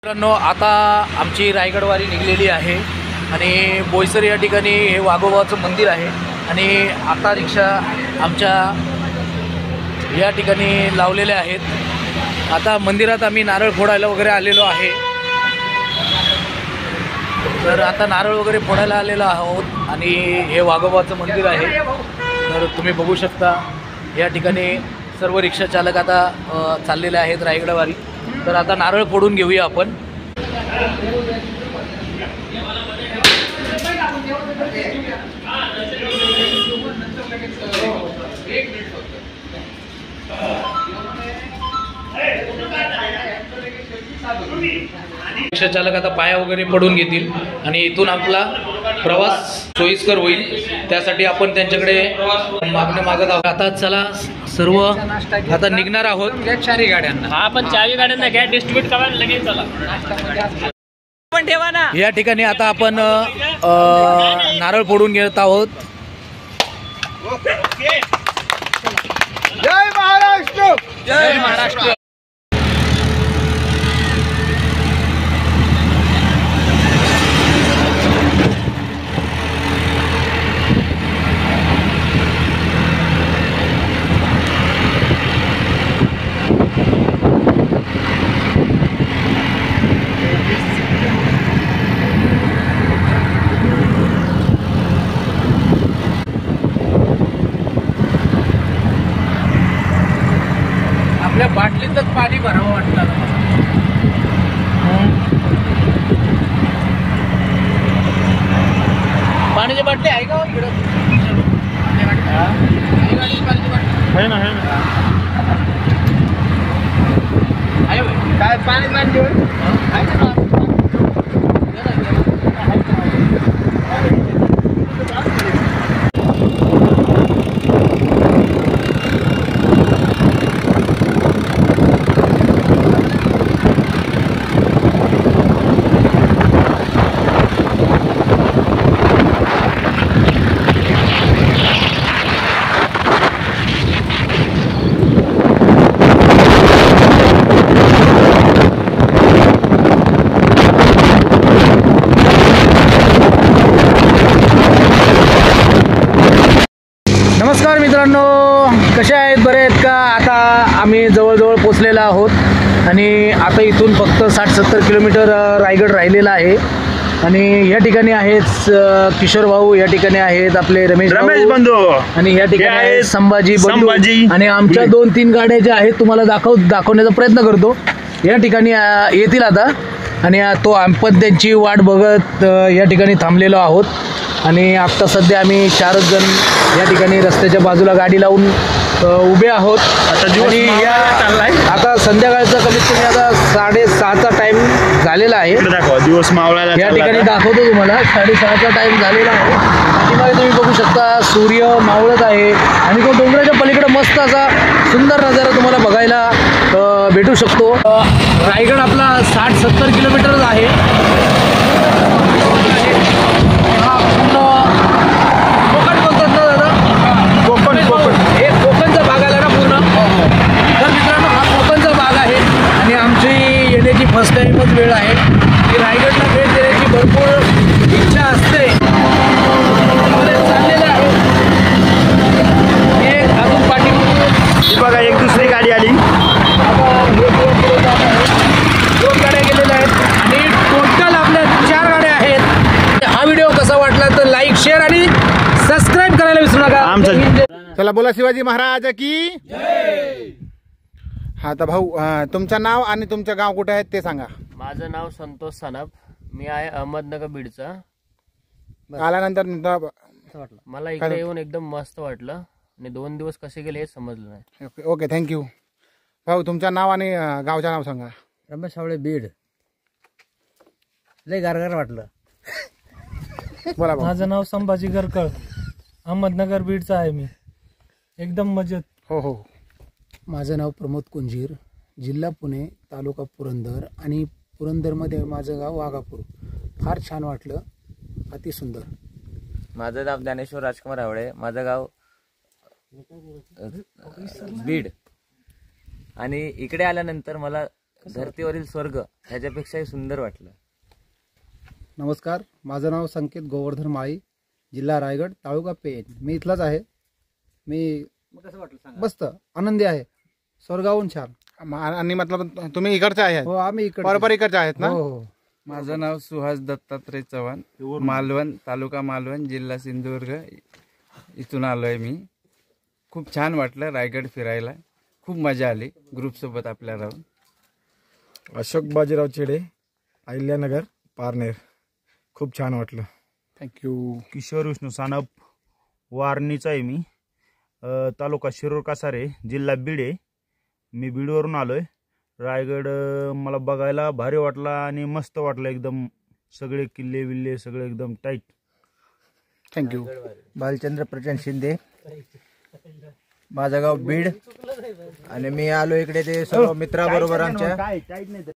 मित्रांनो, आता आमची रायगडवारी निघलेली आहे आणि बोईसर या ठिकाणी हे वाघोबाचं मंदिर आहे आणि आता रिक्षा आमच्या या ठिकाणी लावलेल्या आहेत। आता मंदिरात आम्ही नारळ फोडायला वगैरे आलेलो आहे। तर आता नारळ वगैरे फोडायला आलेलो आहोत आणि हे वाघोबाचं मंदिर आहे। तर तुम्ही बघू शकता या ठिकाणी सर्व रिक्षा चालक आता चाललेले आहेत रायगडवारी। तर आता नारळ फोडून घेऊया आपण। रिक्षा चालक आता पाया वगैरे पडून घेतील आणि इथून आपला प्रवास सोयीस्कर होईल, त्यासाठी आपण त्यांच्याकडे मागणी मागत आहोत। आता चला सर्व आता निघणार आहोत। चारही गाड्यांना आपण चारही गाड्यांना गॅस डिस्ट्रीब्यूट करायला लगेच चला पण ठेवा ना। या ठिकाणी आता आपण नारळ फोडून घेत आहोत। जय महाराष्ट्र, जय महाराष्ट्र। आपल्या बाटलीतच पाणी भरावं वाटतं। पाण्याची बाटली आहे का इकडं? है ना आहे होय? काय पाणी नमस्कार मित्रांनो, कसे आहेत? बरे आहेत का? आता आम्ही जवळजवळ पोचलेलो आहोत आणि आता इथून फक्त 60-70 किलोमीटर रायगड राहिलेला आहे आणि या ठिकाणी आहेत किशोर भाऊ, या ठिकाणी आहेत आपले रमेश बंधू आणि या ठिकाणी आहेत संभाजी बंधू आणि आमच्या 2-3 गाड्या ज्या आहेत तुम्हाला दाखवण्याचा प्रयत्न करतो। या ठिकाणी येतील आता आणि तो आपण त्यांची वाट बघत या ठिकाणी थांबलेलो आहोत आणि आता सध्या आम्ही 4 जण या ठिकाणी रस्त्याच्या बाजूला गाडी लावून उभे आहोत। आता संध्याकाळचा कमीत कमी आता 6:30चा टाइम झालेला आहे। दिवस मावळायला या ठिकाणी दाखवतो तुम्हाला 6:30चा टाइम झालेला आहे आणि मग तुम्ही बघू शकता सूर्य मावळत आहे आणि तो डोंगराच्या पलीकडे मस्त असा सुंदर नजारा तुम्हाला बघायला भेटू शकतो। रायगड आपला 60-70 किलोमीटर आहे। कोकण बोलतात ना दादा? कोकण हे कोकणचा भाग आला ना पूर्ण। तर मित्रांनो, हा कोकणचा भाग आहे आणि आमची येण्याची फर्स्ट टाईमच वेळ आहे की रायगडला भेट देण्याची भरपूर इच्छा असते। चाललेलं आहे हे अजून पाठी बघा, एक दुसरी गाडी आली। दोन गाड्या गेलेल्या आहेत आणि टोटल आपल्या 4 गाड्या आहेत। हा व्हिडिओ कसा वाटला तर लाईक, शेअर आणि सबस्क्राईब करायला विसरू नका। चला बोला शिवाजी महाराज की जय। हा तर भाऊ, तुमचं नाव आणि तुमचं गाव कुठे आहे ते सांगा। माझं नाव संतोष सानप, मी आहे अहमदनगर बीडचा। आल्यानंतर मला इकडे येऊन एकदम मस्त वाटलं आणि 2 दिवस कसे गेले हे समजलं नाही। ओके, थँक्यू भाऊ। तुमचं नाव आणि गावचं नाव सांगा। रमेश सावळे, बीड। लय गारगार वाटलं। बोला भाऊ। माझं नाव संभाजी गरकळ, अहमदनगर बीडचा आहे मी, एकदम मजेत। हो। माझं नाव प्रमोद कुंजीर, जिल्हा पुणे, तालुका पुरंदर आणि पुरंदरमध्ये माझं गाव वाघापूर। फार छान वाटलं, अतिसुंदर। माझं नाव ज्ञानेश्वर राजकुमार आवळे, माझं गाव बीड आणि इकडे आल्यानंतर मला धर्तीवरील स्वर्ग ह्याच्यापेक्षाही सुंदर वाटलं. नमस्कार, माझं नाव संकेत गोवर्धन माळी, जिल्हा रायगड, तालुका पेण. मी इथलाच आहे. मी मस्त आनंदी आहे, स्वर्गाहून छान. आणि मतलब तुम्ही इकडचे आहेत, हो आम्ही इकडे बरोबर इकडचे आहेत ना? हो. माझं नाव सुहास दत्तात्रय चव्हाण, मालवण, तालुका मालवण, जिल्हा सिंधुदुर्ग इथून आलोय मी. खूप छान वाटलं रायगड फिरायला, खूप मजा आली ग्रुपसोबत आपल्या राहून. अशोक बाजीराव चेडे, अहिल्यानगर, पारनेर. खूप छान वाटलं. थँक्यू. किशोर विष्णू सानप, वारणीचा आहे मी, तालुका शिरूर कासारे, जिल्हा बीड आहे. मी बीडवरून आलोय. रायगड मला बघायला भारी वाटला आणि मस्त वाटलं एकदम. सगळे किल्ले विल्ले सगळे एकदम टाईट. थँक्यू. भालचंद्र प्रचंड शिंदे, माझं गाव बीड आणि मी आलो इकडे ते सर्व मित्राबरोबर आमच्या.